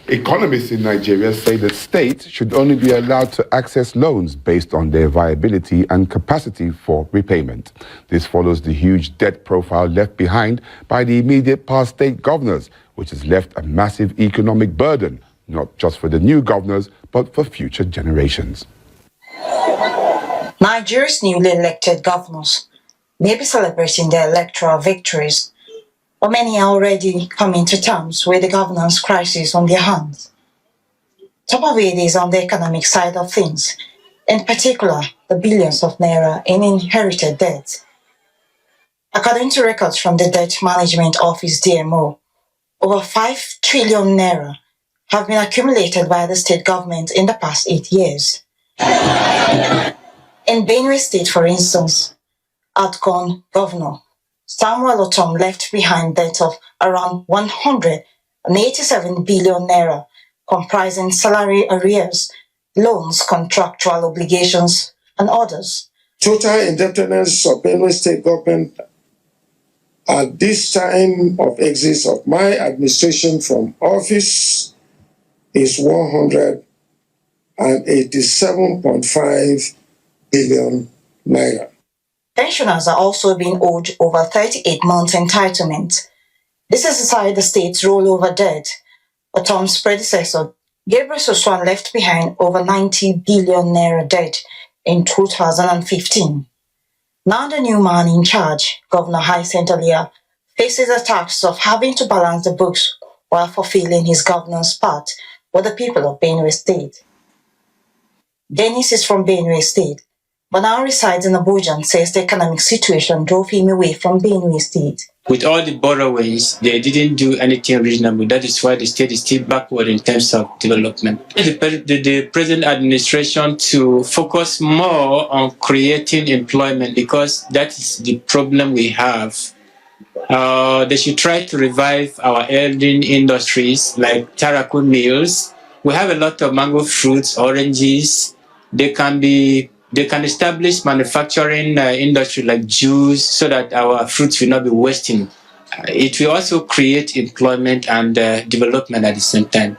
Economists in Nigeria say that states should only be allowed to access loans based on their viability and capacity for repayment. This follows the huge debt profile left behind by the immediate past state governors, which has left a massive economic burden, not just for the new governors, but for future generations. Nigeria's newly elected governors may be celebrating their electoral victories, but many are already coming to terms with the governance crisis on their hands. Top of it is on the economic side of things, in particular the billions of naira in inherited debt. According to records from the Debt Management Office DMO, over 5 trillion naira have been accumulated by the state government in the past 8 years. In Benue State, for instance, outgone Governor Samuel Otom left behind debt of around 187 billion naira, comprising salary arrears, loans, contractual obligations, and others. Total indebtedness of Benue State government at this time of exit of my administration from office is 187.5 billion naira. Pensioners are also being owed over 38 months entitlement. This is aside the state's rollover debt. Otom's predecessor, Gabriel Soswan, left behind over 90 billion naira debt in 2015. Now the new man in charge, Governor Hyacinth Alia, faces the task of having to balance the books while fulfilling his governance part with the people of Benue State. Dennis is from Benue State, but now resides in Abuja and says the economic situation drove him away from Benue State. With all the borrowings, they didn't do anything reasonable. That is why the state is still backward in terms of development. The present administration to focus more on creating employment, because that is the problem we have. They should try to revive our ailing industries like Tarakun mills. We have a lot of mango fruits, oranges. They can establish manufacturing industry like juice so that our fruits will not be wasting. It will also create employment and development at the same time.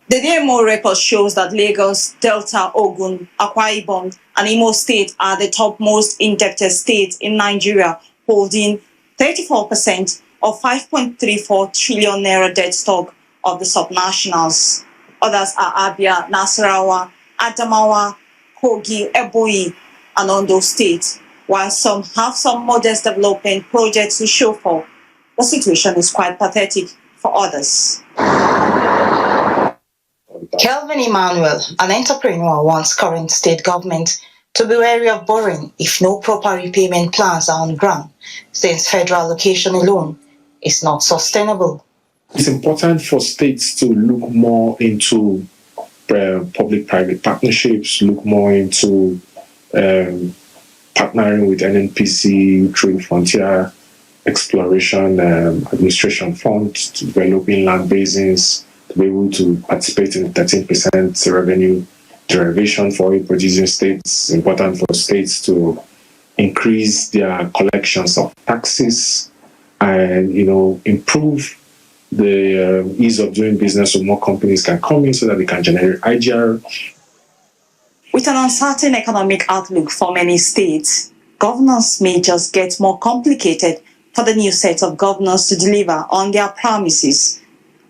The DMO report shows that Lagos, Delta, Ogun, Akwa Ibom, and Imo State are the top most indebted states in Nigeria, holding 34% of 5.34 trillion naira debt stock of the subnationals. Others are Abia, Nasarawa, Adamawa, Kogi, Ebonyi, and Ondo State. While some have some modest development projects to show for, the situation is quite pathetic for others. Kelvin Emmanuel, an entrepreneur, wants current state government to be wary of borrowing if no proper repayment plans are on ground, since federal allocation alone is not sustainable. It's important for states to look more into public-private partnerships, look more into partnering with NNPC through Frontier Exploration Administration Fund to developing land basins, to be able to participate in 13% revenue derivation for oil-producing states. It's important for states to increase their collections of taxes and, improve the ease of doing business so more companies can come in so that they can generate IGR. With an uncertain economic outlook for many states, governance may just get more complicated for the new set of governors to deliver on their promises.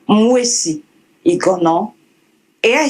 Mwesi Igono, AI